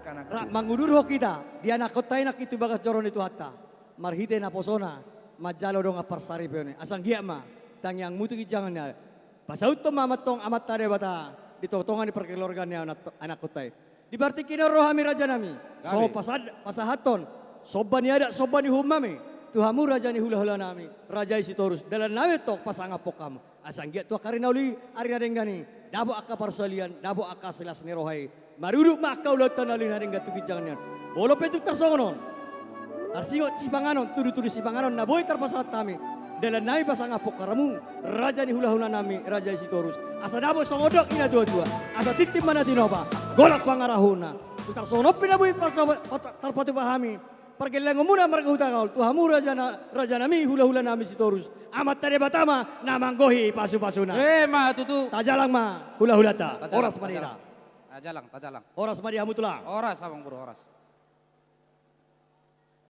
anak. Mangudurho kita, dia nakotay nak itu bagas joron itu hatta. Marhite na posona, majalo dong aparsari peone. Asang gia ma, tang yang mutu jangan ya. Pasaut to mamatong amat tare bata, ditotongan di perkeluarga ni anak kotay. Di berarti kina rohami raja nami. So pasahaton, soban ni ada, soban ni humami. Tuhamu raja ni hula-hula nami, raja isi torus. Dalam nawe tok pasangapok kamu. Asang gia tuh karina uli arina denggani. Dabo akka parsalian, dabo akka selas ni rohai. Maruduk mak kau lautan alin haring gatu kijangan. Bolo petuk tersongonon. Arsingot si panganon, tudu-tudu si panganon na boy terpasat kami. Dalam nawe pasangapok karamu, raja ni hula-hula nami, raja isi torus. Asa dabo songodok ina dua-dua. Asa titip mana tinoba, golak pangarahuna. Tutar sonop pinabuhi terpatu pahami. Pergelang muna mereka hutang Tuhamu raja nami hula-hula nami si torus. Amat tade batama namanggohi pasu-pasuna. Ma tutu. Tajalang ma hula-hula ta. Oras manira. Tajalang. Oras madi hamutula. Oras abang buru oras.